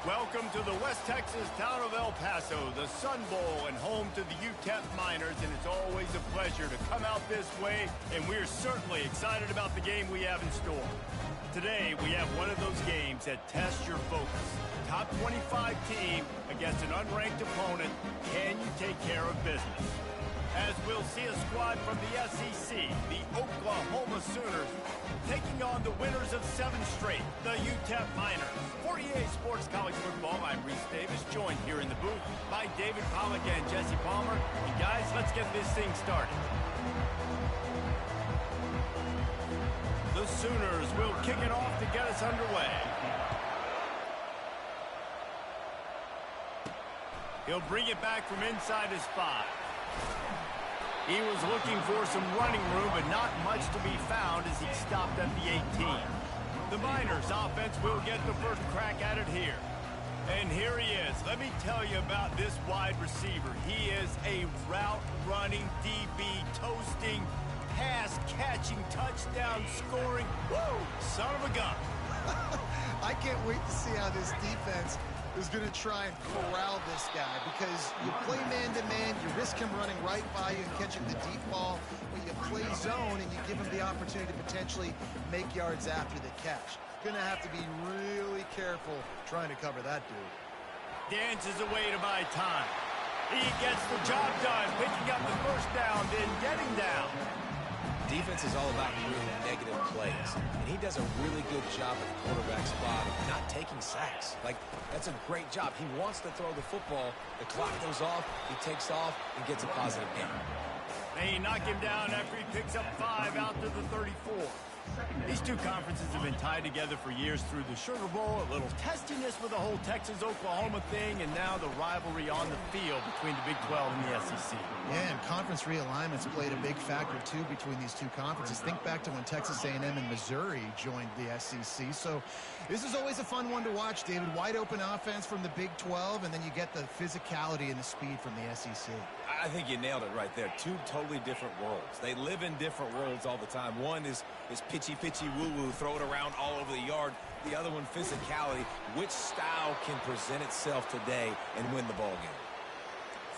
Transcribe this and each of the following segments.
Welcome to the West Texas town of El Paso, the Sun Bowl and home to the UTEP Miners, and it's always a pleasure to come out this way, and we're certainly excited about the game we have in store. Today, we have one of those games that tests your focus. Top 25 team against an unranked opponent. Can you take care of business? As we'll see a squad from the SEC, the Oklahoma Sooners, taking on the winners of 7 straight, the UTEP Miners. For EA Sports College Football, I'm Reese Davis, joined here in the booth by David Pollack and Jesse Palmer. And guys, let's get this thing started. The Sooners will kick it off to get us underway. He'll bring it back from inside his 5. He was looking for some running room, but not much to be found as he stopped at the 18. The Miners offense will get the first crack at it here. And here he is. Let me tell you about this wide receiver. He is a route-running, DB, toasting, pass-catching, touchdown-scoring, woo, son of a gun. I can't wait to see how this defense is going to try and corral this guy, because you play man-to-man, you risk him running right by you and catching the deep ball, but you play zone and you give him the opportunity to potentially make yards after the catch. Going to have to be really careful trying to cover that dude. Dances away to buy time. He gets the job done, picking up the first down, then getting down. Defense is all about doing negative plays, and he does a really good job at the quarterback spot of not taking sacks. Like, that's a great job. He wants to throw the football. The clock goes off, he takes off, and gets a positive gain. They knock him down after he picks up 5 out to the 34. These two conferences have been tied together for years through the Sugar Bowl, a little testiness with the whole Texas-Oklahoma thing, and now the rivalry on the field between the Big 12 and the SEC. Yeah, and conference realignments played a big factor, too, between these two conferences. Think back to when Texas A&M and Missouri joined the SEC. So this is always a fun one to watch, David. Wide open offense from the Big 12, and then you get the physicality and the speed from the SEC. I think you nailed it right there. Two totally different worlds. They live in different worlds all the time. One is pitchy, woo-woo, throw it around all over the yard. The other one, physicality. Which style can present itself today and win the ball game?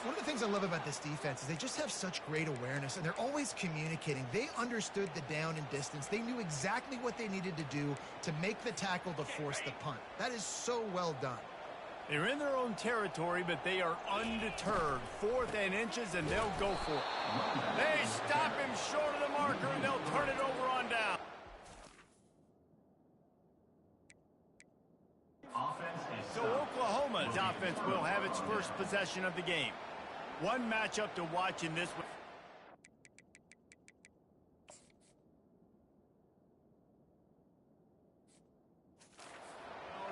One of the things I love about this defense is they just have such great awareness, and they're always communicating. They understood the down and distance. They knew exactly what they needed to do to make the tackle to force the punt. That is so well done. They're in their own territory, but they are undeterred. 4th and inches, and they'll go for it. They stop him short of the marker, and they'll turn it over on down. So Oklahoma's offense will have its first possession of the game. One matchup to watch in this one.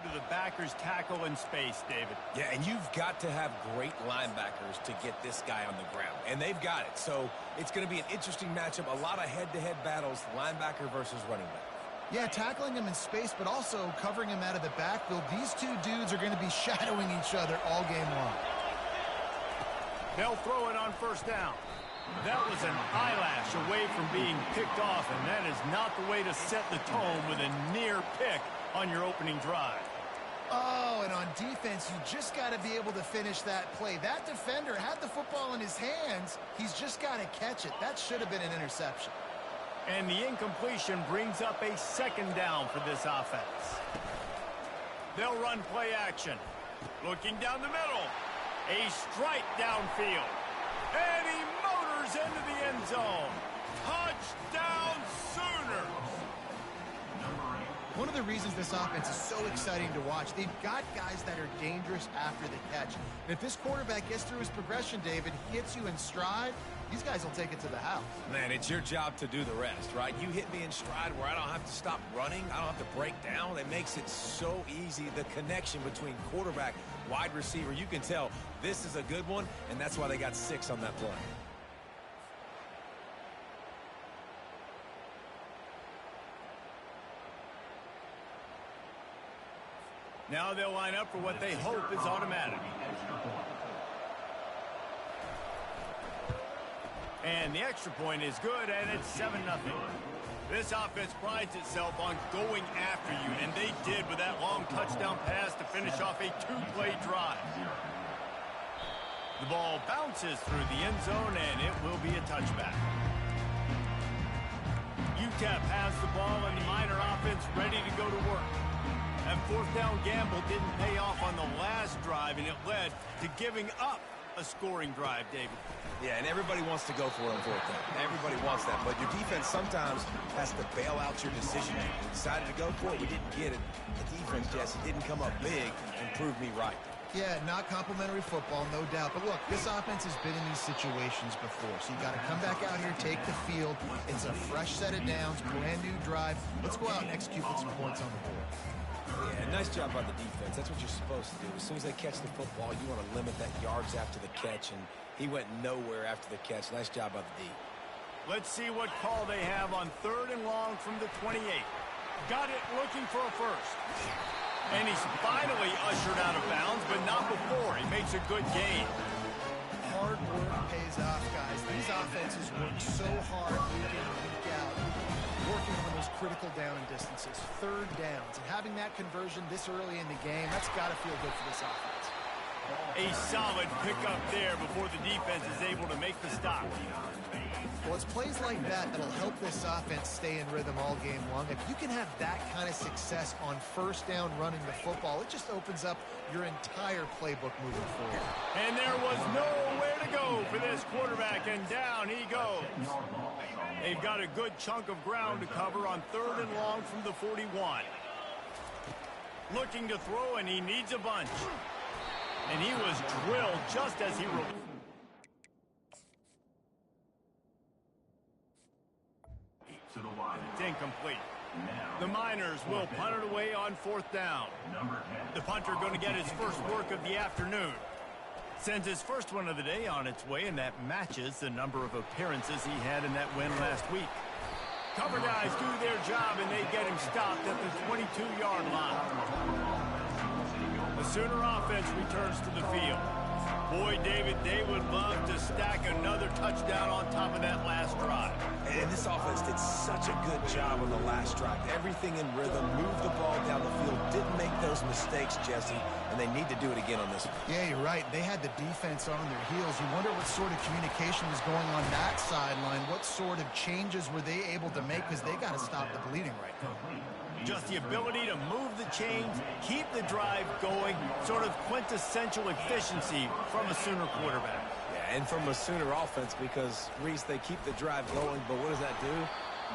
To the backers tackle in space, David. Yeah, and you've got to have great linebackers to get this guy on the ground, and they've got it. So it's going to be an interesting matchup, a lot of head-to-head battles, linebacker versus running back. Yeah, tackling him in space, but also covering him out of the backfield. These two dudes are going to be shadowing each other all game long. They'll throw it on first down. That was an eyelash away from being picked off, and that is not the way to set the tone with a near pick on your opening drive. Oh, and on defense, you just got to be able to finish that play. That defender had the football in his hands. He's just got to catch it. That should have been an interception. And the incompletion brings up a 2nd down for this offense. They'll run play action. Looking down the middle. A strike downfield. And he motors into the end zone. Touchdown Sooners! One of the reasons this offense is so exciting to watch, they've got guys that are dangerous after the catch. And if this quarterback gets through his progression, David, hits you in stride, these guys will take it to the house. Man, it's your job to do the rest, right? You hit me in stride where I don't have to stop running. I don't have to break down. It makes it so easy. The connection between quarterback, wide receiver, you can tell this is a good one, and that's why they got 6 on that play. Now they'll line up for what they hope is automatic. And the extra point is good, and it's 7-0. This offense prides itself on going after you, and they did with that long touchdown pass to finish off a two-play drive. The ball bounces through the end zone, and it will be a touchback. UTEP has the ball, and the Miner offense ready to go to work. That fourth down gamble didn't pay off on the last drive, and it led to giving up a scoring drive, David. Yeah, and everybody wants to go for it on fourth down. Everybody wants that, but your defense sometimes has to bail out your decision. We decided to go for it. We didn't get it. The defense, Jesse, didn't come up big and prove me right. Yeah, not complimentary football, no doubt. But look, this offense has been in these situations before. So you got to come back out here, take the field. It's a fresh set of downs, brand new drive. Let's go out and execute with some points on the board. Yeah, nice job by the defense. That's what you're supposed to do. As soon as they catch the football, you want to limit that yards after the catch, and he went nowhere after the catch. Nice job by the D. Let's see what call they have on 3rd and long from the 28. Got it, looking for a first. And he's finally ushered out of bounds, but not before. He makes a good gain. Hard work pays off, guys. These offenses work so hard week in and week out, working on those critical down and distances, 3rd downs. And having that conversion this early in the game, that's got to feel good for this offense. A solid pickup there before the defense is able to make the stop. Well, it's plays like that that'll help this offense stay in rhythm all game long. If you can have that kind of success on 1st down running the football, it just opens up your entire playbook moving forward. And there was nowhere to go for this quarterback, and down he goes. They've got a good chunk of ground to cover on 3rd and long from the 41. Looking to throw, and he needs a bunch. And he was drilled just as he released. It's incomplete. The Miners will punt it away on 4th down. The punter going to get his first work of the afternoon. Sends his first one of the day on its way, and that matches the number of appearances he had in that win last week. Cover guys do their job, and they get him stopped at the 22-yard line. The Sooner offense returns to the field. Boy, David, they would love to stack another touchdown on top of that last drive. And this offense did such a good job on the last drive. Everything in rhythm, moved the ball down the field, didn't make those mistakes, Jesse, and they need to do it again on this one. Yeah, you're right. They had the defense on their heels. You wonder what sort of communication was going on that sideline. What sort of changes were they able to make, because they got to stop the bleeding right now. Just the ability to move the chains, keep the drive going, sort of quintessential efficiency from a Sooner quarterback. Yeah, and from a Sooner offense, because, Reese, they keep the drive going, but what does that do?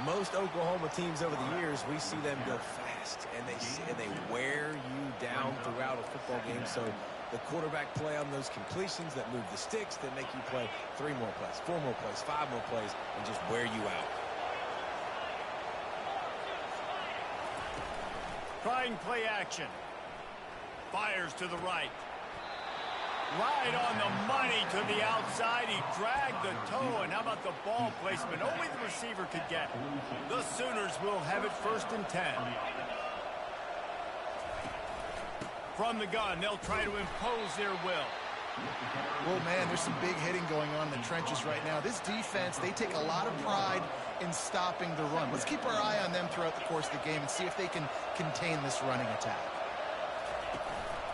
Most Oklahoma teams over the years, we see them go fast, and they wear you down throughout a football game. So the quarterback play on those completions that move the sticks, that make you play 3 more plays, 4 more plays, 5 more plays, and just wear you out. Trying play action. Fires to the right. Right on the money to the outside. He dragged the toe, and how about the ball placement? Only the receiver could get it. The Sooners will have it 1st and 10. From the gun, they'll try to impose their will. Well, man, there's some big hitting going on in the trenches right now. This defense, they take a lot of pride in stopping the run. Let's keep our eye on them throughout the course of the game and see if they can contain this running attack.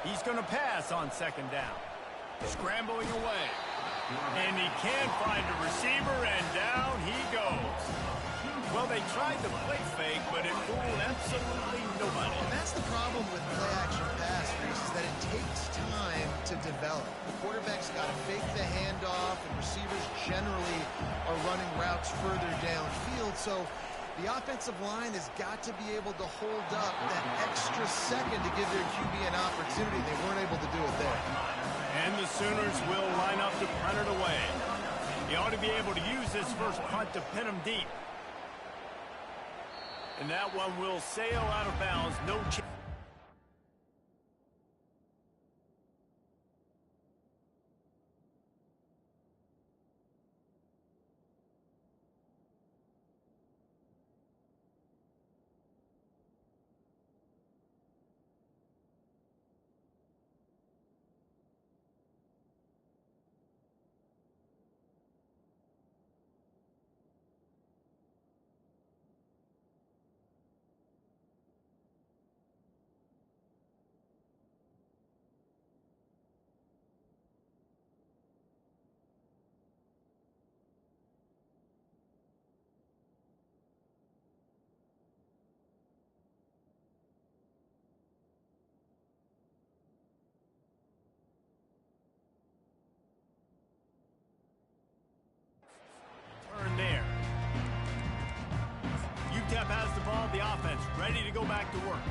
He's going to pass on 2nd down. Scrambling away. And he can't find a receiver, and down he goes. Well, they tried the play fake, but it fooled absolutely nobody. And that's the problem with play-action pass, Reese, is that it takes time to develop. The quarterback's got to fake the handoff, and receivers generally are running routes further downfield. So the offensive line has got to be able to hold up that extra second to give their QB an opportunity. They weren't able to do it there. And the Sooners will line up to punt it away. He ought to be able to use this first punt to pin him deep. And that one will sail out of bounds. No chance. the offense ready to go back to work.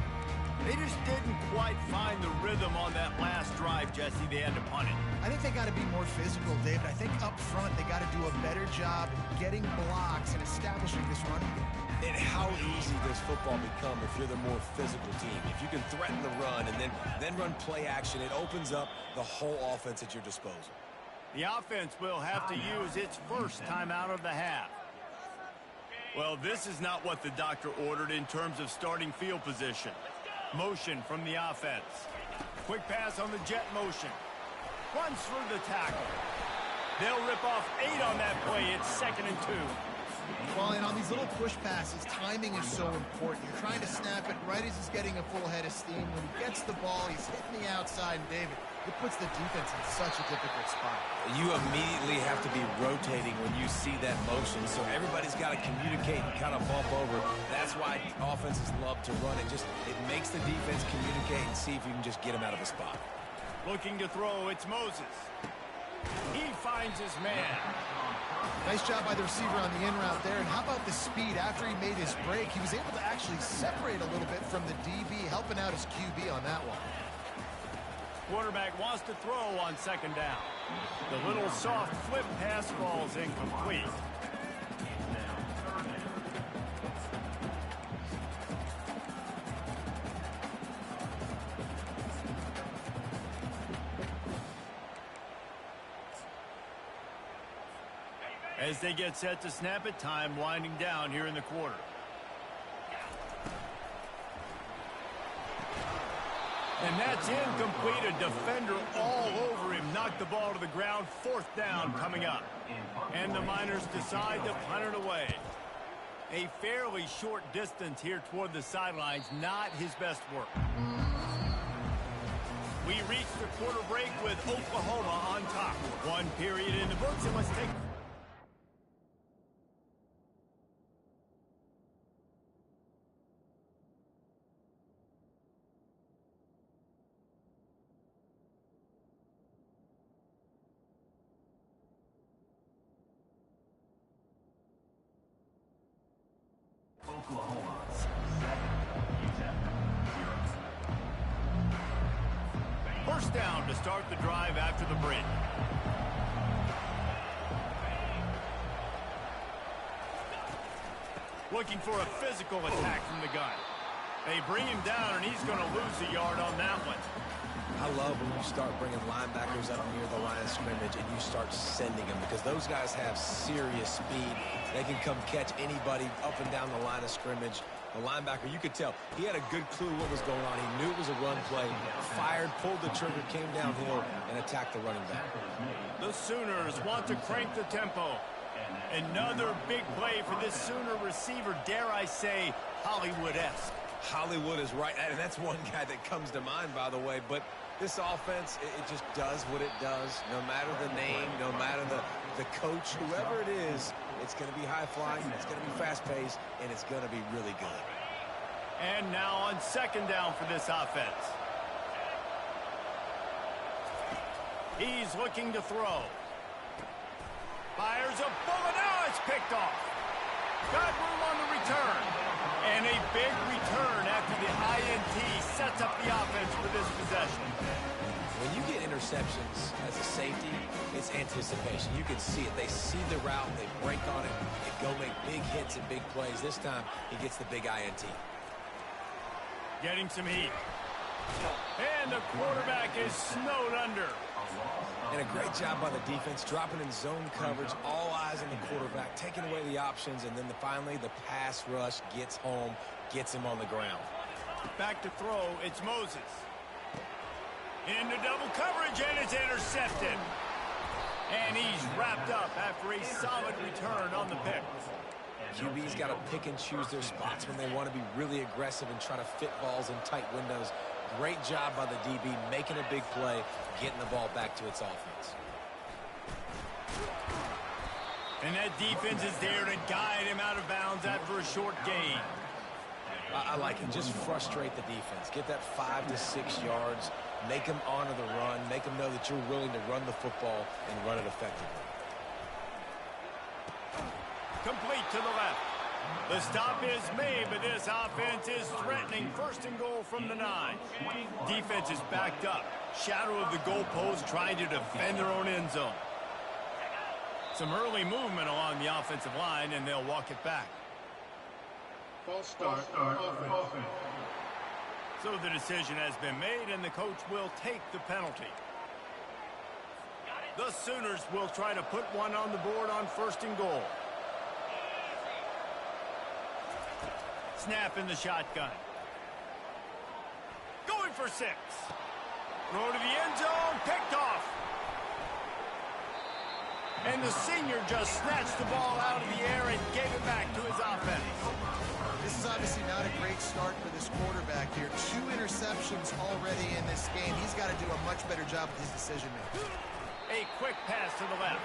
They just didn't quite find the rhythm on that last drive, Jesse. They had to punt it. I think they got to be more physical, David. I think up front they got to do a better job getting blocks and establishing this running game. And how easy does football become if you're the more physical team? If you can threaten the run and then run play action, it opens up the whole offense at your disposal. The offense will have to use its first timeout of the half. Well, this is not what the doctor ordered in terms of starting field position. Motion from the offense. Quick pass on the jet motion. Runs through the tackle. They'll rip off 8 on that play. It's 2nd and 2. Well, and on these little push passes, timing is so important. You're trying to snap it right as he's getting a full head of steam. When he gets the ball, he's hitting the outside, and David, it puts the defense in such a difficult spot. You immediately have to be rotating when you see that motion, so everybody's got to communicate and kind of bump over. That's why offenses love to run it. It makes the defense communicate and see if you can just get him out of a spot. Looking to throw, it's Moses. He finds his man. Nice job by the receiver on the in route there. And how about the speed after he made his break? He was able to actually separate a little bit from the DB, helping out his QB on that one. Quarterback wants to throw on 2nd down. The little soft flip pass falls incomplete. As they get set to snap it, time winding down here in the quarter. And that's incomplete. A defender all over him. Knocked the ball to the ground. 4th down coming up. And the Miners decide to punt it away. A fairly short distance here toward the sidelines. Not his best work. We reach the quarter break with Oklahoma on top. 1 period in the books, and let's take... Oklahoma's 2nd, UTEP 0. First down to start the drive after the break. Looking for a physical attack from the gun. They bring him down, and he's going to lose a yard on that one. I love when you start bringing linebackers up near the line of scrimmage and you start sending them, because those guys have serious speed. They can come catch anybody up and down the line of scrimmage. The linebacker, you could tell, he had a good clue what was going on. He knew it was a run play, fired, pulled the trigger, came downhill, and attacked the running back. The Sooners want to crank the tempo. Another big play for this Sooner receiver, dare I say, Hollywood-esque. Hollywood is right, and that's one guy that comes to mind, by the way, but this offense, it just does what it does. No matter the name, no matter the coach, whoever it is, it's going to be high-flying, it's going to be fast-paced, and it's going to be really good. And now on 2nd down for this offense. He's looking to throw. Fires a bullet. Now it's picked off. Got room on the return. And a big return after the INT sets up the offense for this possession. When you get interceptions as a safety, it's anticipation. You can see it. They see the route, they break on it, they go make big hits and big plays. This time, he gets the big INT. Getting some heat. And the quarterback is snowed under. And a great job by the defense, dropping in zone coverage, all eyes on the quarterback, taking away the options, and then finally the pass rush gets home, gets him on the ground. Back to throw, it's Moses. Into double coverage, and it's intercepted. And he's wrapped up after a solid return on the pick. QB's got to pick and choose their spots when they want to be really aggressive and try to fit balls in tight windows. Great job by the DB, making a big play, getting the ball back to its offense. And that defense is there to guide him out of bounds after a short gain. I like it. Just frustrate the defense. Get that 5 to 6 yards. Make them honor the run. Make them know that you're willing to run the football and run it effectively. Complete to the left. The stop is made, but this offense is threatening. First and goal from the 9. Defense is backed up. Shadow of the goalpost, trying to defend their own end zone. Some early movement along the offensive line, and they'll walk it back. False start, offense. So the decision has been made, and the coach will take the penalty. The Sooners will try to put one on the board on first and goal. Snap in the shotgun. Going for 6. Throw to the end zone, picked off. And the senior just snatched the ball out of the air and gave it back to his offense. This is obviously not a great start for this quarterback here. 2 interceptions already in this game. He's got to do a much better job with his decision-making. A quick pass to the left.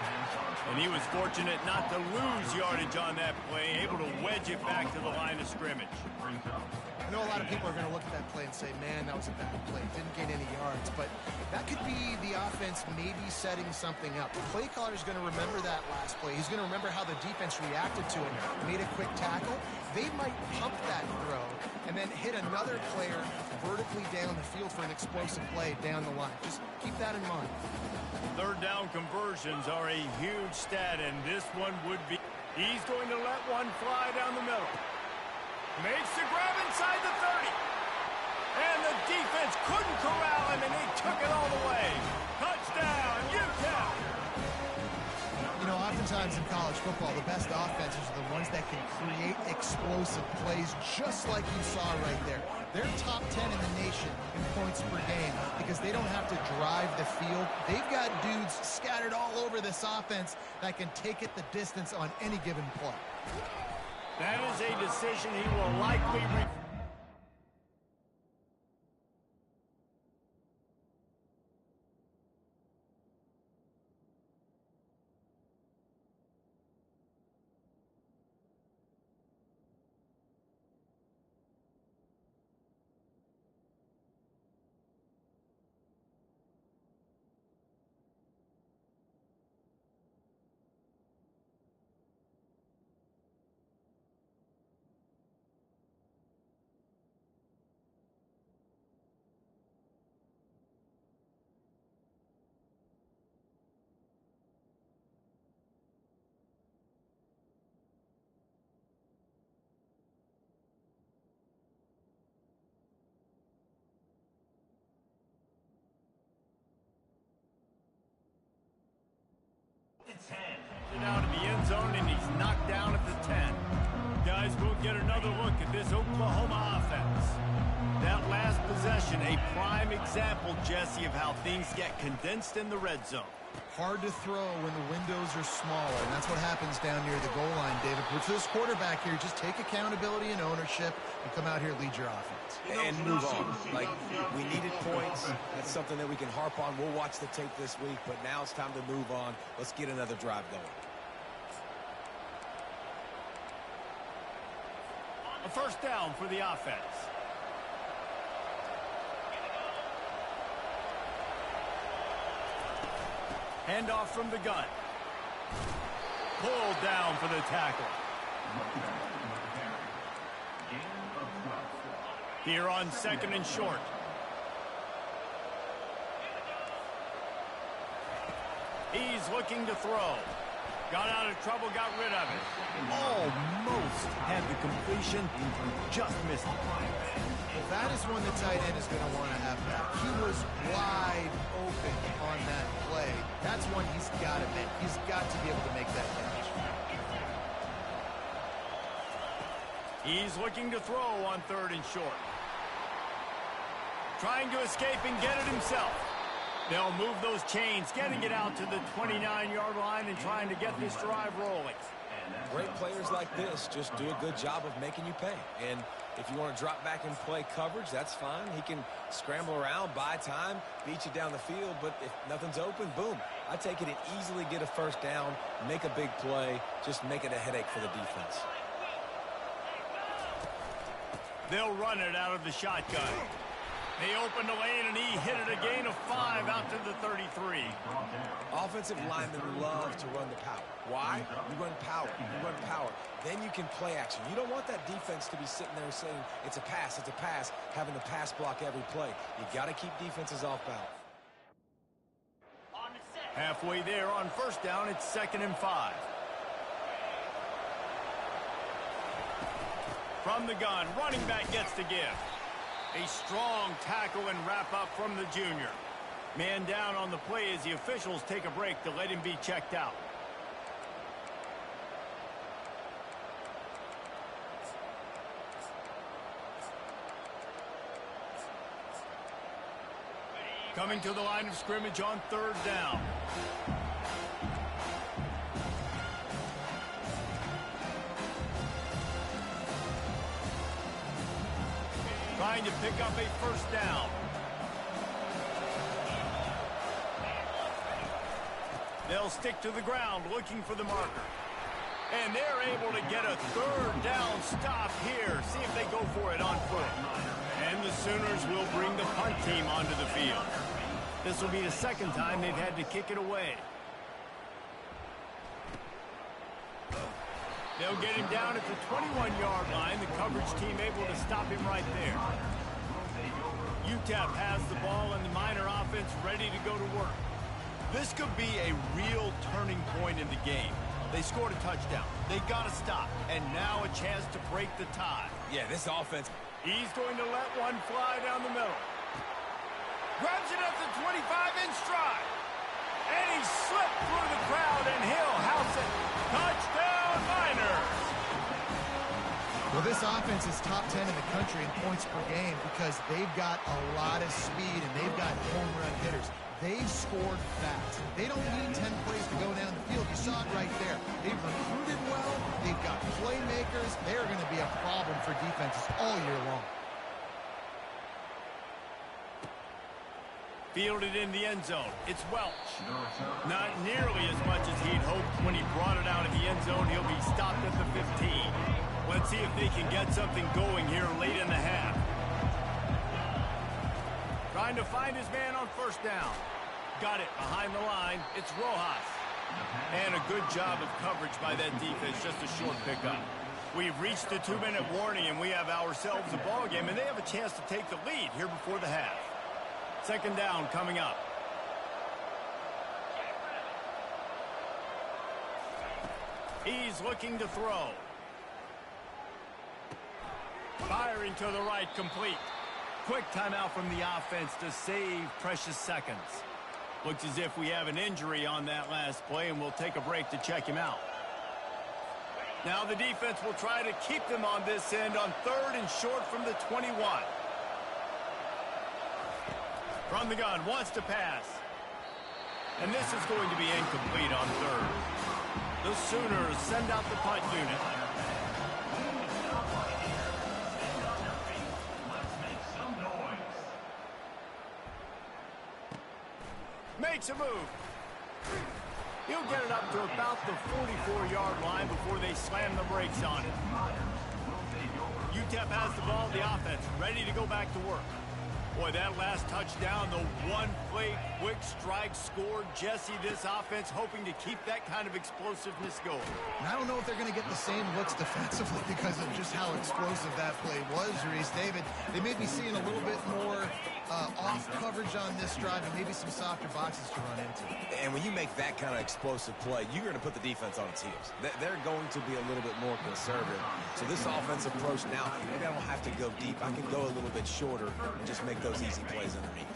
And he was fortunate not to lose yardage on that play, able to wedge it back to the line of scrimmage. I know a lot of people are going to look at that play and say, man, that was a bad play. Didn't gain any yards. But that could be the offense maybe setting something up. The play caller is going to remember that last play. He's going to remember how the defense reacted to it, made a quick tackle. They might pump that throw and then hit another player vertically down the field for an explosive play down the line. Just keep that in mind. Third down conversions are a huge stat, and this one would be. He's going to let one fly down the middle. Makes the grab inside the 30. And the defense couldn't corral him, and he took it all the way. Touchdown, UTEP! You know, oftentimes in college football, the best offenses are the ones that can create explosive plays, just like you saw right there. They're top 10 in the nation in points per game because they don't have to drive the field. They've got dudes scattered all over this offense that can take it the distance on any given play. That is a decision he will likely regret. Out of the end zone, and he's knocked down at the 10. Guys, we'll get another look at this Oklahoma offense. That last possession, a prime example, Jesse, of how things get condensed in the red zone. Hard to throw when the windows are smaller, and that's what happens down near the goal line, David. For this quarterback here, just take accountability and ownership and come out here and lead your offense. And move on. Like, we needed points. That's something that we can harp on. We'll watch the tape this week, but now it's time to move on. Let's get another drive going. A first down for the offense. Handoff from the gun. Pulled down for the tackle. Here on second and short. He's looking to throw. Got out of trouble, got rid of it. Almost had the completion, just missed it. Well, that is one the tight end is going to want to have back. He was wide open on that play. That's one he's got to make. He's got to be able to make that catch. He's looking to throw on third and short. Trying to escape and get it himself. They'll move those chains, getting it out to the 29-yard line and trying to get this drive rolling. Great players like this just do a good job of making you pay. And if you want to drop back and play coverage, that's fine. He can scramble around, buy time, beat you down the field. But if nothing's open, boom. I take it and easily get a first down, make a big play, just make it a headache for the defense. They'll run it out of the shotgun. They opened the lane, and he hit it a gain of 5 out to the 33. Offensive linemen love to run the power. Why? You run power. You run power. Then you can play action. You don't want that defense to be sitting there saying, it's a pass, having to pass block every play. You got to keep defenses off balance. Halfway there on first down, it's 2nd and 5. From the gun, running back gets to give. A strong tackle and wrap up from the junior. Man down on the play as the officials take a break to let him be checked out. Coming to the line of scrimmage on 3rd down. Trying to pick up a first down. They'll stick to the ground looking for the marker. And they're able to get a 3rd down stop here. See if they go for it on foot. And the Sooners will bring the punt team onto the field. This will be the 2nd time they've had to kick it away. They'll get him down at the 21-yard line. The coverage team able to stop him right there. UTEP has the ball and the Miner offense ready to go to work. This could be a real turning point in the game. They scored a touchdown. They got to stop. And now a chance to break the tie. Yeah, this offense. He's going to let one fly down the middle. Grabs it at the 25 in stride. And he slipped through the crowd, and he'll house it. Touchdown, Miners! Well, this offense is top 10 in the country in points per game because they've got a lot of speed and they've got home run hitters. They've scored fast. They don't need 10 plays to go down the field. You saw it right there. They've recruited well. They've got playmakers. They're going to be a problem for defenses all year long. Fielded in the end zone. It's Welch. Not nearly as much as he'd hoped when he brought it out of the end zone. He'll be stopped at the 15. Let's see if they can get something going here late in the half. Trying to find his man on first down. Got it behind the line. It's Rojas. And a good job of coverage by that defense. Just a short pickup. We've reached the 2-minute warning, and we have ourselves a ball game, and they have a chance to take the lead here before the half. 2nd down coming up. He's looking to throw. Firing to the right, complete. Quick timeout from the offense to save precious seconds. Looks as if we have an injury on that last play, and we'll take a break to check him out. Now the defense will try to keep them on this end on 3rd and short from the 21. From the gun, wants to pass. And this is going to be incomplete on 3rd. The Sooners send out the punt unit. Makes a move. He'll get it up to about the 44-yard line before they slam the brakes on it. UTEP has the ball, the offense, ready to go back to work. Boy, that last touchdown, the one-play quick strike scored. Jesse, this offense hoping to keep that kind of explosiveness going. And I don't know if they're going to get the same looks defensively because of just how explosive that play was, Reese. David, they may be seeing a little bit more off coverage on this drive and maybe some softer boxes to run into. And when you make that kind of explosive play, you're going to put the defense on its heels. They're going to be a little bit more conservative. So this offensive approach now, maybe I don't have to go deep. I can go a little bit shorter and just make those easy plays underneath.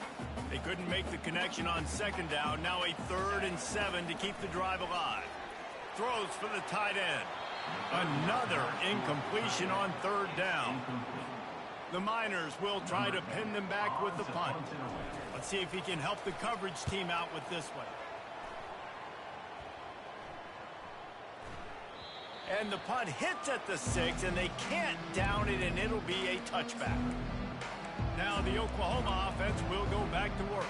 They couldn't make the connection on 2nd down. Now a 3rd and 7 to keep the drive alive. Throws for the tight end. Another incompletion on 3rd down. The Miners will try to pin them back with the punt. Let's see if he can help the coverage team out with this one. And the punt hits at the 6, and they can't down it, and it'll be a touchback. Now the Oklahoma offense will go back to work.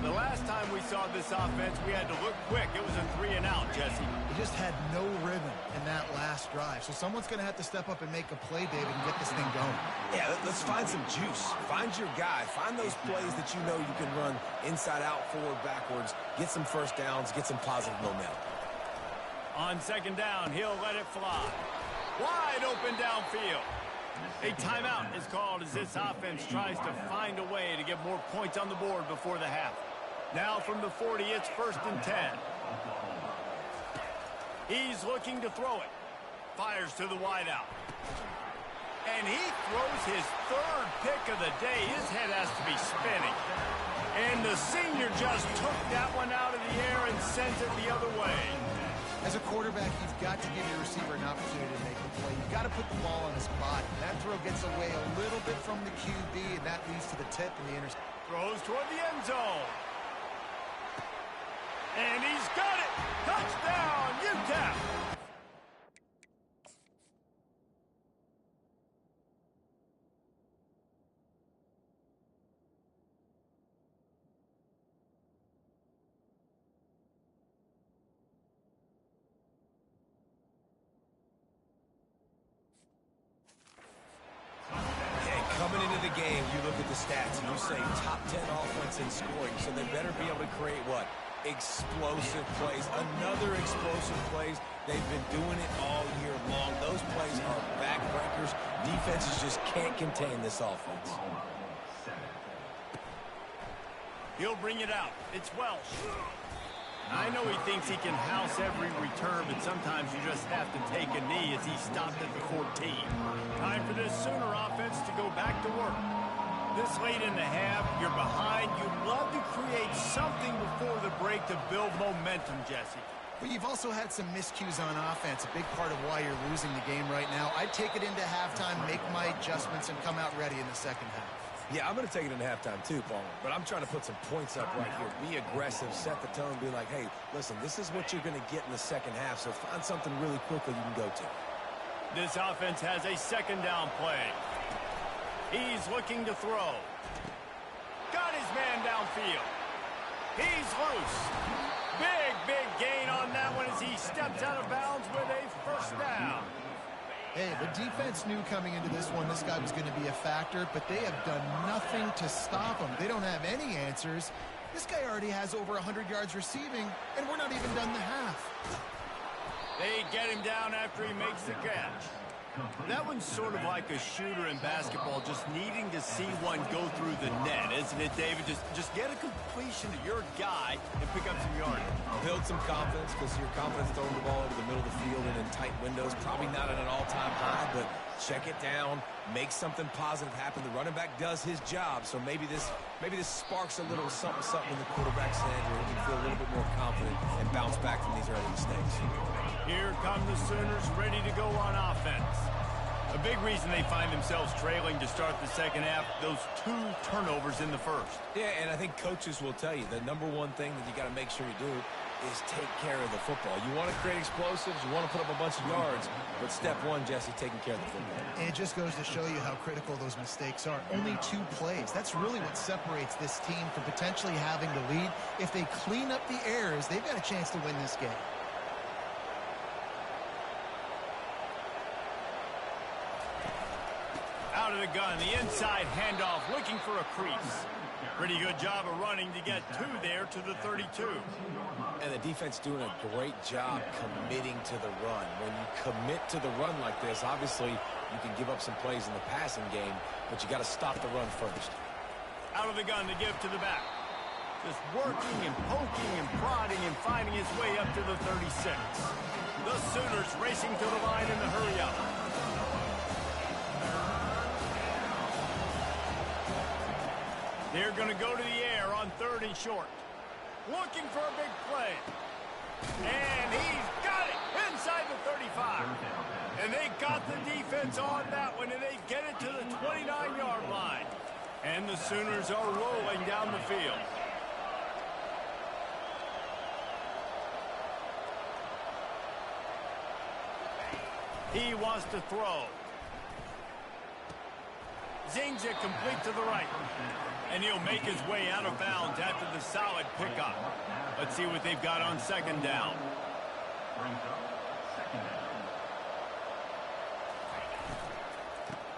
The last time we saw this offense, we had to look quick. It was a 3-and-out, Jesse. They just had no rhythm in that last drive. So someone's going to have to step up and make a play, David, and get this thing going. Yeah, let's find some juice. Find your guy. Find those plays that you know you can run inside out, forward, backwards. Get some first downs. Get some positive momentum. On second down, he'll let it fly. Wide open downfield. A timeout is called as this offense tries to find a way to get more points on the board before the half. Now from the 40, it's 1st and 10. He's looking to throw it. Fires to the wideout. And he throws his 3rd pick of the day. His head has to be spinning. And the senior just took that one out of the air and sends it the other way. As a quarterback, you've got to give your receiver an opportunity to make a play. You've got to put the ball on his body. That throw gets away a little bit from the QB, and that leads to the tip and the interception. Throws toward the end zone. And he's got it! Touchdown, UTEP! Coming into the game, you look at the stats and you say top 10 offense in scoring, so they better be able to create what? Explosive plays. Another explosive plays. They've been doing it all year long. Those plays are backbreakers. Defenses just can't contain this offense. He'll bring it out. It's Welsh. I know he thinks he can house every return, but sometimes you just have to take a knee as he stopped at the 14. Time for this Sooner offense to go back to work. This late in the half, you're behind. You'd love to create something before the break to build momentum, Jesse. But you've also had some miscues on offense, a big part of why you're losing the game right now. I'd take it into halftime, make my adjustments, and come out ready in the second half. Yeah, I'm going to take it into halftime too, Palmer. But I'm trying to put some points up right here. Be aggressive, set the tone, be like, hey, listen, this is what you're going to get in the second half, so find something really quickly you can go to. This offense has a second down play. He's looking to throw. Got his man downfield. He's loose. Big gain on that one as he steps out of bounds with a first down. Hey, the defense knew coming into this one this guy was going to be a factor, but they have done nothing to stop him. They don't have any answers. This guy already has over 100 yards receiving, and we're not even done the half. They get him down after he makes the catch. That one's sort of like a shooter in basketball, just needing to see one go through the net, isn't it, David? Just get a completion to your guy and pick up some yardage. Build some confidence, because your confidence throwing the ball over the middle of the field and in tight windows, probably not at an all-time high, but check it down, make something positive happen. The running back does his job, so maybe this sparks a little something in the quarterback's head where he can feel a little bit more confident and bounce back from these early mistakes. Here come the Sooners ready to go on offense. A big reason they find themselves trailing to start the second half, those 2 turnovers in the first. Yeah, and I think coaches will tell you the number one thing that you got to make sure you do is take care of the football. You want to create explosives, you want to put up a bunch of yards, but step one, Jesse, taking care of the football. And it just goes to show you how critical those mistakes are. Only 2 plays. That's really what separates this team from potentially having the lead. If they clean up the errors, they've got a chance to win this game. Out of the gun, the inside handoff, looking for a crease. Pretty good job of running to get 2 there to the 32. And the defense doing a great job committing to the run. When you commit to the run like this, obviously you can give up some plays in the passing game, but you got to stop the run first. Out of the gun to give to the back. Just working and poking and prodding and finding his way up to the 36. The Sooners racing to the line in the hurry up. They're going to go to the air on 3rd and short. Looking for a big play. And he's got it inside the 35. And they got the defense on that one, and they get it to the 29-yard line. And the Sooners are rolling down the field. He wants to throw. Zings it complete to the right. And he'll make his way out of bounds after the solid pickup. Let's see what they've got on second down.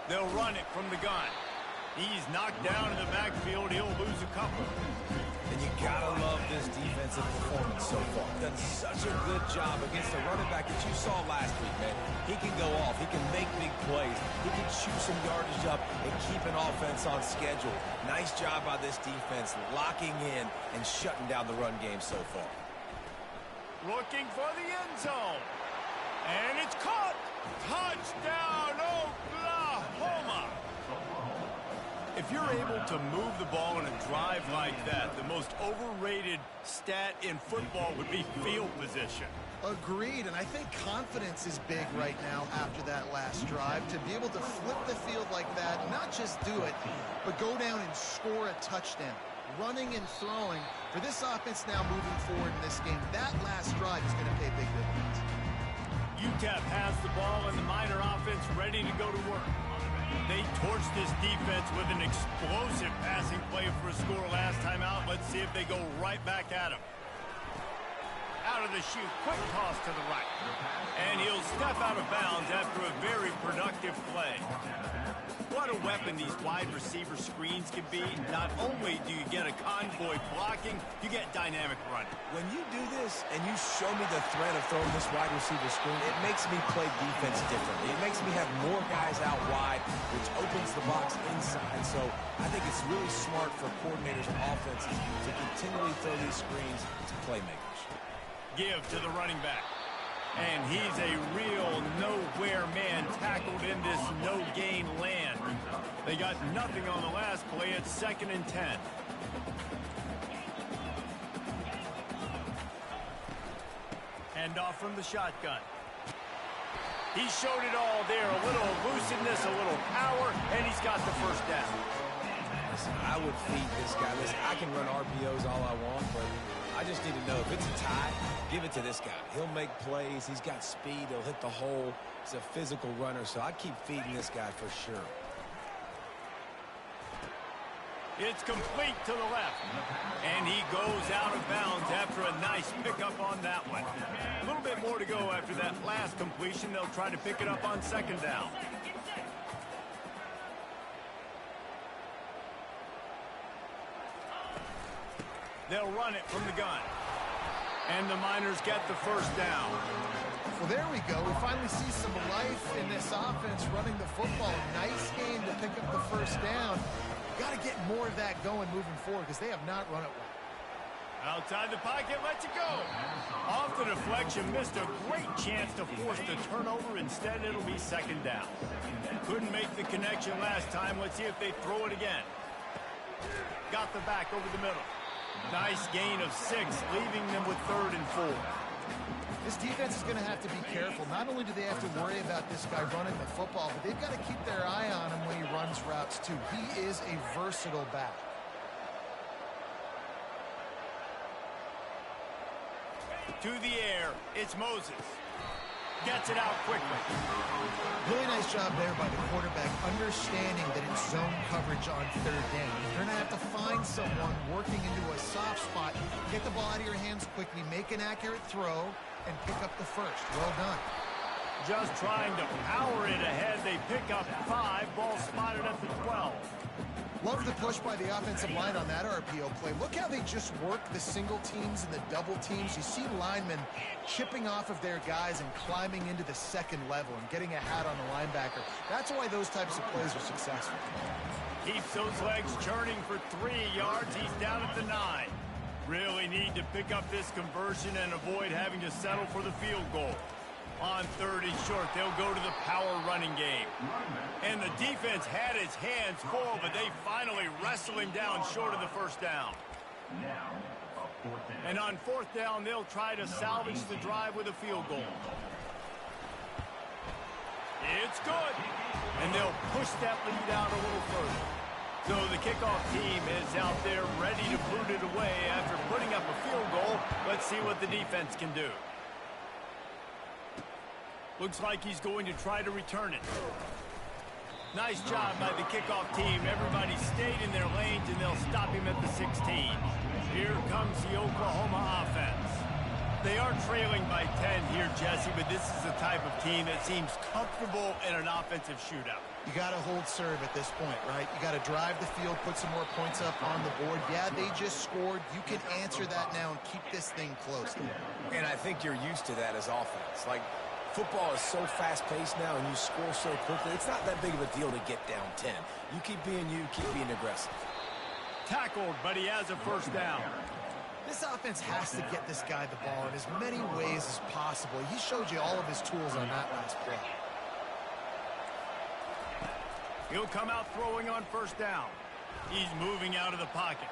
They'll run it from the gun. He's knocked down in the backfield. He'll lose a couple. And you gotta love this defensive performance so far. Done such a good job against the running back that you saw last week, man. He can go off. He can make big plays. He can chew some yardage up and keep an offense on schedule. Nice job by this defense locking in and shutting down the run game so far. Looking for the end zone. And it's caught. Touchdown, Oklahoma. If you're able to move the ball in a drive like that, the most overrated stat in football would be field position. Agreed, and I think confidence is big right now after that last drive. To be able to flip the field like that, not just do it, but go down and score a touchdown. Running and throwing, for this offense now moving forward in this game, that last drive is going to pay big dividends. UTEP has the ball and the Miner offense ready to go to work. They torched this defense with an explosive passing play for a score last time out. Let's see if they go right back at him. Out of the chute, quick toss to the right. And he'll step out of bounds after a very productive play. What a weapon these wide receiver screens can be. Not only do you get a convoy blocking, you get dynamic running. When you do this and you show me the threat of throwing this wide receiver screen, it makes me play defense differently. It makes me have more guys out wide, which opens the box inside. So I think it's really smart for coordinators and offenses to continually throw these screens to playmakers. Give to the running back. And he's a real nowhere man tackled in this no-gain land. They got nothing on the last play. It's 2nd and 10. Hand off from the shotgun. He showed it all there. A little elusiveness, a little power, and he's got the first down. Listen, I would feed this guy. Listen, I can run RPOs all I want, but I just need to know if it's a tie, give it to this guy. He'll make plays. He's got speed. He'll hit the hole. He's a physical runner, so I keep feeding this guy for sure. It's complete to the left. And he goes out of bounds after a nice pickup on that one. A little bit more to go after that last completion. They'll try to pick it up on 2nd down. They'll run it from the gun. And the Miners get the first down. Well, there we go. We finally see some life in this offense running the football. Nice game to pick up the first down. Got to get more of that going moving forward because they have not run it well. Outside the pocket, lets it go. Off the deflection, missed a great chance to force the turnover. Instead, it'll be 2nd down. Couldn't make the connection last time. Let's see if they throw it again. Got the back over the middle. Nice gain of 6, leaving them with 3rd and 4. This defense is going to have to be careful. Not only do they have to worry about this guy running the football, but they've got to keep their eye on him when he runs routes, too. He is a versatile back. To the air, it's Moses. Gets it out quickly. Really nice job there by the quarterback, understanding that it's zone coverage on 3rd down. You're going to have to find someone working into a soft spot, get the ball out of your hands quickly, make an accurate throw, and pick up the first. Well done. Just trying to power it ahead. They pick up 5. Ball spotted at the 12. Love the push by the offensive line on that RPO play. Look how they just work the single teams and the double teams. You see linemen chipping off of their guys and climbing into the 2nd level and getting a hat on the linebacker. That's why those types of plays are successful. Keeps those legs churning for 3 yards. He's down at the 9. Really need to pick up this conversion and avoid having to settle for the field goal. On 3rd and short, they'll go to the power running game. And the defense had his hands full, but they finally wrestle him down short of the first down. And on 4th down, they'll try to salvage the drive with a field goal. It's good. And they'll push that lead out a little further. So the kickoff team is out there ready to boot it away after putting up a field goal. Let's see what the defense can do. Looks like he's going to try to return it. Nice job by the kickoff team. Everybody stayed in their lanes, and they'll stop him at the 16. Here comes the Oklahoma offense. They are trailing by 10 here, Jesse, but this is the type of team that seems comfortable in an offensive shootout. You got to hold serve at this point, right? You got to drive the field, put some more points up on the board. Yeah, they just scored. You can answer that now and keep this thing close. And I think you're used to that as offense. Like, football is so fast-paced now, and you score so quickly. It's not that big of a deal to get down 10. You keep being aggressive. Tackled, but he has a first down. This offense has to get this guy the ball in as many ways as possible. He showed you all of his tools on that last play. He'll come out throwing on first down. He's moving out of the pocket.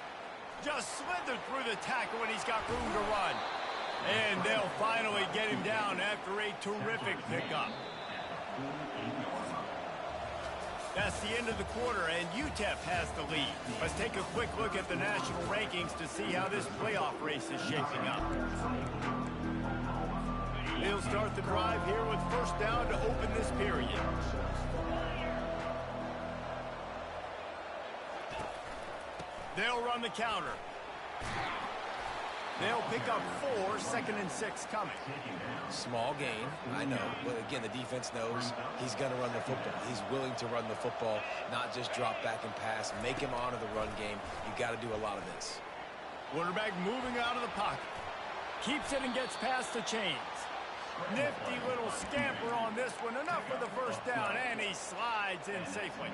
Just slithered through the tackle, and he's got room to run. And they'll finally get him down after a terrific pickup. That's the end of the quarter, and UTEP has the lead. Let's take a quick look at the national rankings to see how this playoff race is shaping up. They'll start the drive here with first down to open this period. They'll run the counter. They'll pick up 4, 2nd and 6 coming. Small gain, I know. But again, the defense knows he's going to run the football. He's willing to run the football, not just drop back and pass. Make him honor the run game. You got to do a lot of this. Quarterback moving out of the pocket. Keeps it and gets past the chains. Nifty little scamper on this one. Enough for the first down, and he slides in safely.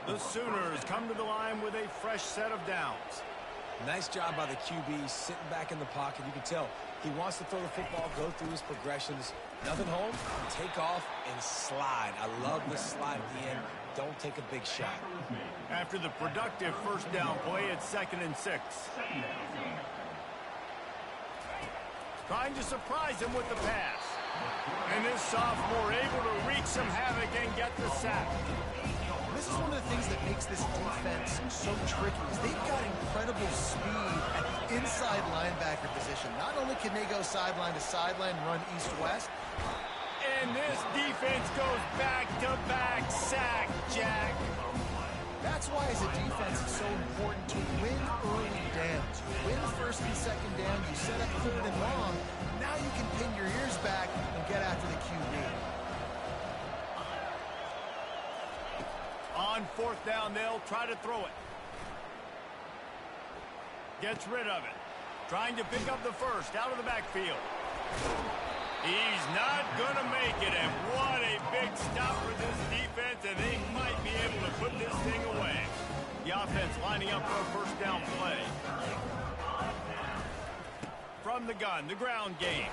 The Sooners come to the line with a fresh set of downs. Nice job by the QB sitting back in the pocket. You can tell he wants to throw the football, go through his progressions. Nothing home, take off, and slide. I love the slide at the end. Don't take a big shot. After the productive first down play, it's 2nd and 6. Trying to surprise him with the pass. And this sophomore able to wreak some havoc and get the sack. This is one of the things that makes this defense so tricky is they've got incredible speed at the inside linebacker position. Not only can they go sideline to sideline, run east-west. And this defense goes back-to-back sack, Jack. That's why as a defense it's so important to win early downs. You win 1st and 2nd down, you set up 3rd and long. Now you can pin your ears back and get after the QB. On 4th down, they'll try to throw it. Gets rid of it. Trying to pick up the first out of the backfield. He's not going to make it, and what a big stop for this defense, and they might be able to put this thing away. The offense lining up for a first down play. From the gun, the ground game.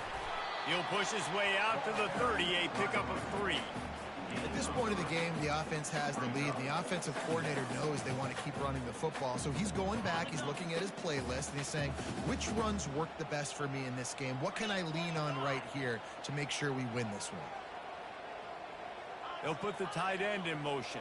He'll push his way out to the 30, a pickup of 3. At this point of the game, the offense has the lead. The offensive coordinator knows they want to keep running the football. So he's going back, he's looking at his playlist, and he's saying, which runs work the best for me in this game? What can I lean on right here to make sure we win this one? They'll put the tight end in motion.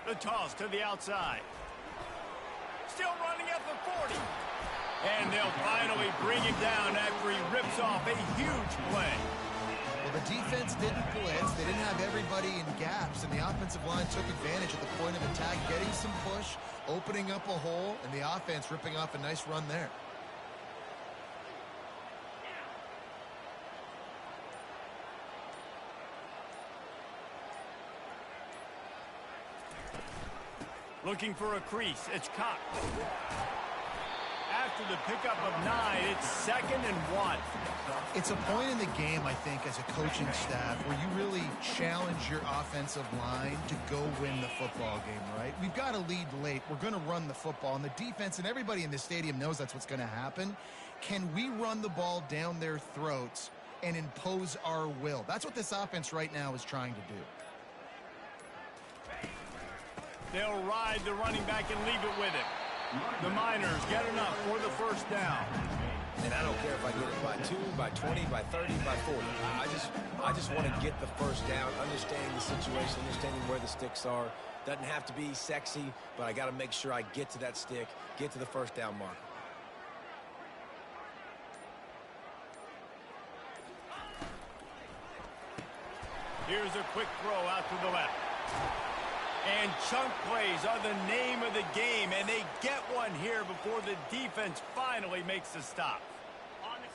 The toss to the outside. Still running at the 40. And they'll finally bring him down after he rips off a huge play. Well, the defense didn't blitz. They didn't have everybody in gaps, and the offensive line took advantage at the point of attack, getting some push, opening up a hole, and the offense ripping off a nice run there. Looking for a crease. It's Cox. After the pickup of 9, it's 2nd and 1. It's a point in the game, I think, as a coaching staff, where you really challenge your offensive line to go win the football game, right? We've got to lead late. We're going to run the football, and the defense and everybody in the stadium knows that's what's going to happen. Can we run the ball down their throats and impose our will? That's what this offense right now is trying to do. They'll ride the running back and leave it with him. The Miners get enough for the first down. And I don't care if I get it by 2, by 20, by 30, by 40. I just want to get the first down, understanding the situation, understanding where the sticks are. Doesn't have to be sexy, but I got to make sure I get to that stick, get to the first down mark. Here's a quick throw out to the left. And chunk plays are the name of the game, and they get one here before the defense finally makes the stop.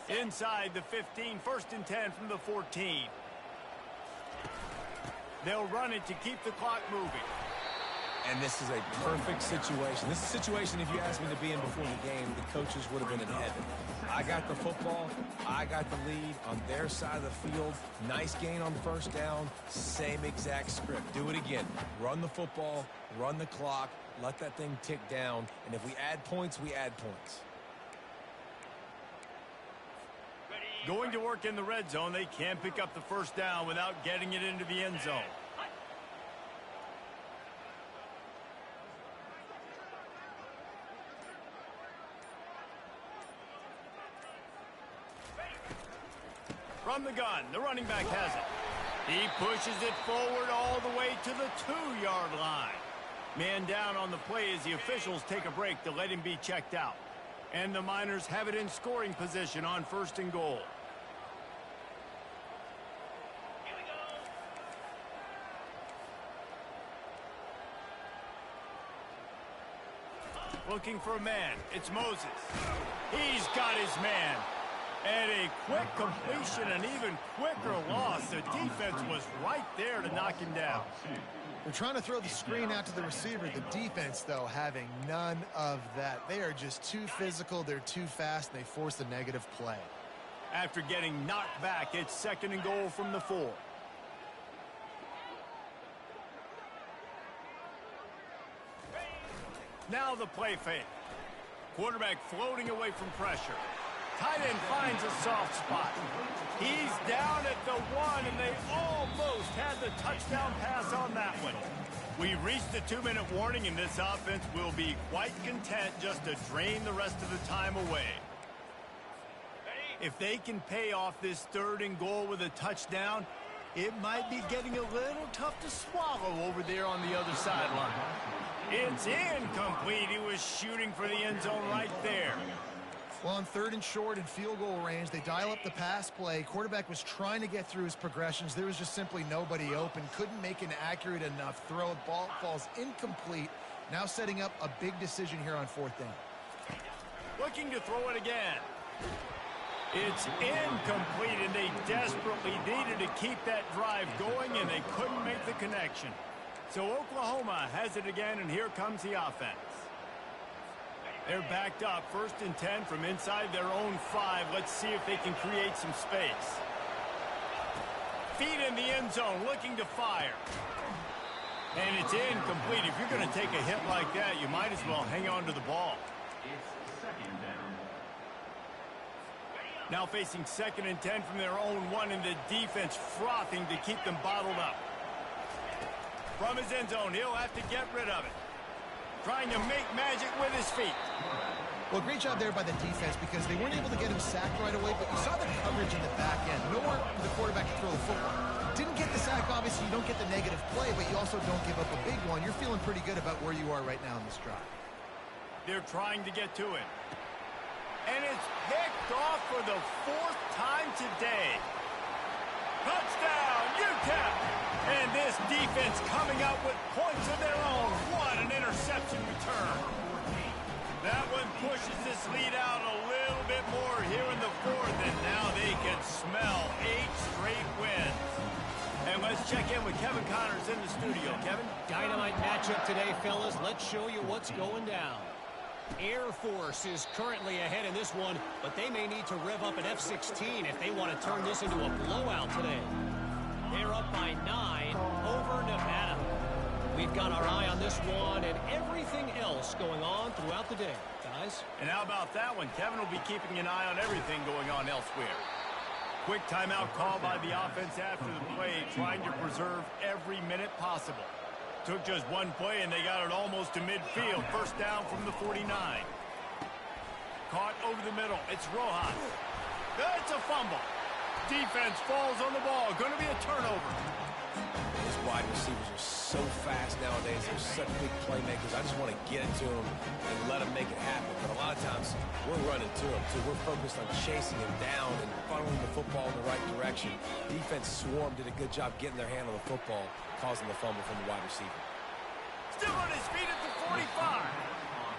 Inside the 15, 1st and 10 from the 14. They'll run it to keep the clock moving. And this is a perfect situation. This is a situation, if you asked me to be in before the game, the coaches would have been in heaven. I got the football. I got the lead on their side of the field. Nice gain on 1st down. Same exact script. Do it again. Run the football, run the clock, let that thing tick down. And if we add points, we add points. Going to work in the red zone. They can't pick up the 1st down without getting it into the end zone. From the gun, the running back has it. He pushes it forward all the way to the 2-yard line. Man down on the play as the officials take a break to let him be checked out. And the Miners have it in scoring position on 1st and goal. Here we go. Looking for a man. It's Moses. He's got his man. And a quick completion, an even quicker loss. The defense was right there to knock him down. They're trying to throw the screen out to the receiver. The defense, though, having none of that. They are just too physical. They're too fast. And they force a negative play. After getting knocked back, it's 2nd and goal from the 4. Now the play fake. Quarterback floating away from pressure. Tight end finds a soft spot. He's down at the 1, and they almost had the touchdown pass on that one. We reached the 2-minute warning, and this offense will be quite content just to drain the rest of the time away. If they can pay off this 3rd and goal with a touchdown, it might be getting a little tough to swallow over there on the other sideline. It's incomplete. He was shooting for the end zone right there. Well, on 3rd and short and field goal range, they dial up the pass play. Quarterback was trying to get through his progressions. There was just simply nobody open. Couldn't make an accurate enough throw. Ball falls incomplete. Now setting up a big decision here on 4th down. Looking to throw it again. It's incomplete, and they desperately needed to keep that drive going, and they couldn't make the connection. So Oklahoma has it again, and here comes the offense. They're backed up, 1st and 10 from inside their own 5. Let's see if they can create some space. Feet in the end zone, looking to fire. And it's incomplete. If you're going to take a hit like that, you might as well hang on to the ball. Now facing 2nd and 10 from their own 1, and the defense frothing to keep them bottled up. From his end zone, he'll have to get rid of it. Trying to make magic with his feet. Well, great job there by the defense because they weren't able to get him sacked right away, but you saw the coverage in the back end. Nowhere for the quarterback to throw the football. Didn't get the sack, obviously. You don't get the negative play, but you also don't give up a big one. You're feeling pretty good about where you are right now in this drive. They're trying to get to it. And it's picked off for the 4th time today. Touchdown, UTEP! And this defense coming up with points of their own. What an interception return. That one pushes this lead out a little bit more here in the 4th, and now they can smell 8 straight wins. And let's check in with Kevin Connors in the studio. Kevin? Dynamite matchup today, fellas. Let's show you what's going down. Air Force is currently ahead in this one, but they may need to rev up an F-16 if they want to turn this into a blowout today. They're up by 9 over Nevada. We've got our eye on this one and everything else going on throughout the day, guys. And how about that one? Kevin will be keeping an eye on everything going on elsewhere. Quick timeout call by the offense after the play, trying to preserve every minute possible. Took just one play, and they got it almost to midfield. 1st down from the 49. Caught over the middle. It's Rojas. That's a fumble. Defense falls on the ball. Going to be a turnover. These wide receivers are so fast nowadays. They're such big playmakers. I just want to get it to them and let them make it happen. But a lot of times, we're running to him, too. We're focused on chasing him down and funneling the football in the right direction. Defense swarm did a good job getting their hand on the football, causing the fumble from the wide receiver. Still on his feet at the 45.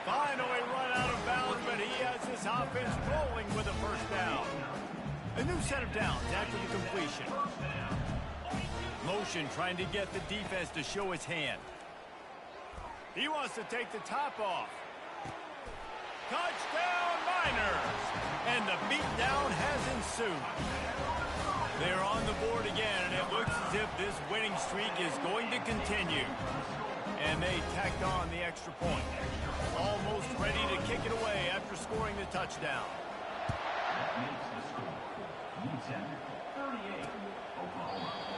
Finally run out of bounds, but he has this offense rolling with a first down. A new set of downs after the completion. Motion trying to get the defense to show his hand. He wants to take the top off. Touchdown, Miners! And the beatdown has ensued. They're on the board again, and it looks as if this winning streak is going to continue. And they tacked on the extra point. Almost ready to kick it away after scoring the touchdown.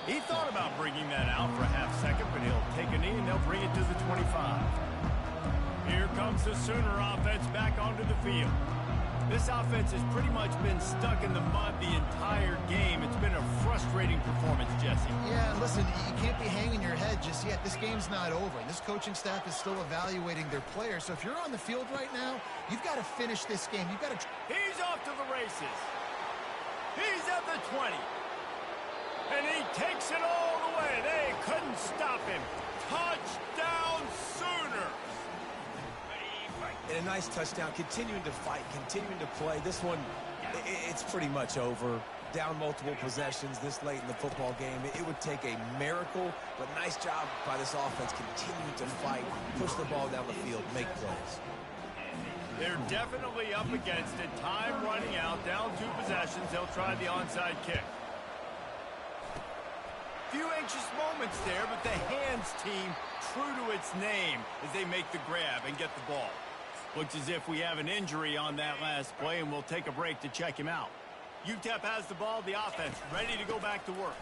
He thought about bringing that out for a half second, but he'll take a knee and they'll bring it to the 25. Here comes the Sooner offense back onto the field. This offense has pretty much been stuck in the mud the entire game. It's been a frustrating performance, Jesse. Yeah, listen, you can't be hanging your head just yet. This game's not over. This coaching staff is still evaluating their players. So if you're on the field right now, you've got to finish this game. You've got to... He's off to the races. He's at the 20. And he takes it all the way. They couldn't stop him. Touchdown, Sooners! And a nice touchdown, continuing to fight, continuing to play. This one, it's pretty much over. Down multiple possessions this late in the football game. It would take a miracle, but nice job by this offense continuing to fight, push the ball down the field, make plays. They're definitely up against it. Time running out, down 2 possessions. They'll try the onside kick. Few anxious moments there, but the hands team true to its name as they make the grab and get the ball. Looks as if we have an injury on that last play, and we'll take a break to check him out. UTEP has the ball, the offense ready to go back to work.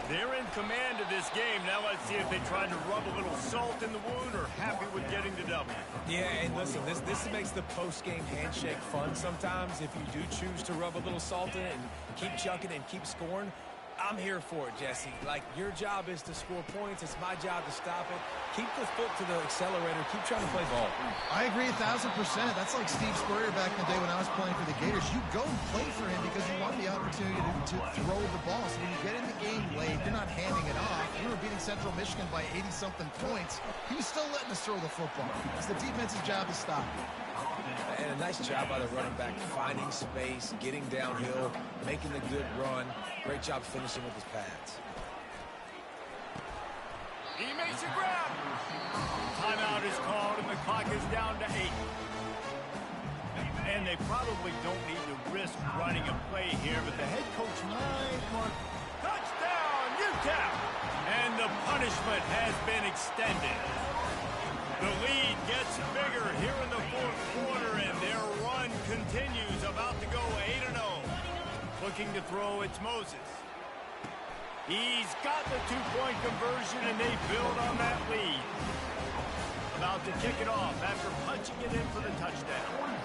They're in command of this game. Now let's see if they try to rub a little salt in the wound or happy with getting the W. Yeah, and listen, this makes the post-game handshake fun sometimes. If you do choose to rub a little salt in it and keep chucking and keep scoring, I'm here for it, Jesse. Like, your job is to score points. It's my job to stop it. Keep the foot to the accelerator. Keep trying to play ball. I agree 1,000%. That's like Steve Spurrier back in the day when I was playing for the Gators. You go and play for him because you want the opportunity to throw the ball. So when you get in the game late, you're not handing it off. We were beating Central Michigan by 80-something points. He was still letting us throw the football. It's the defense's job to stop it. And a nice job by the running back, finding space, getting downhill, making the good run. Great job finishing with his pads. He makes a grab. Timeout is called, and the clock is down to 8. And they probably don't need to risk running a play here, but the head coach might want... Touchdown, UTEP! And the punishment has been extended. The lead gets bigger here in the 4th quarter, and their run continues, about to go 8-0. Looking to throw, it's Moses. He's got the 2-point conversion, and they build on that lead. About to kick it off after punching it in for the touchdown.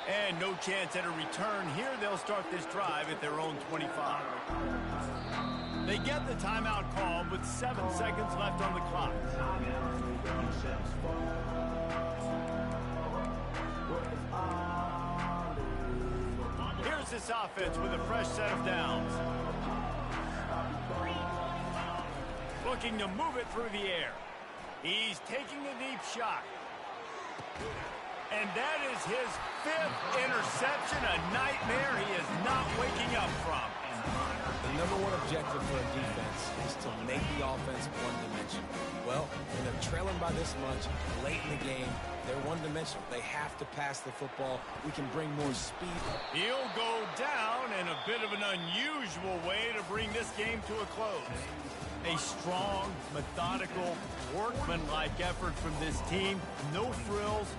And no chance at a return here. They'll start this drive at their own 25. They get the timeout called with 7 seconds left on the clock. Here's this offense with a fresh set of downs. Looking to move it through the air. He's taking a deep shot. And that is his 5th interception, a nightmare he is not waking up from. The #1 objective for a defense is to make the offense one-dimensional. Well, when they're trailing by this much late in the game, they're one-dimensional. They have to pass the football. We can bring more speed. He'll go down in a bit of an unusual way to bring this game to a close. A strong, methodical, workmanlike effort from this team. No frills,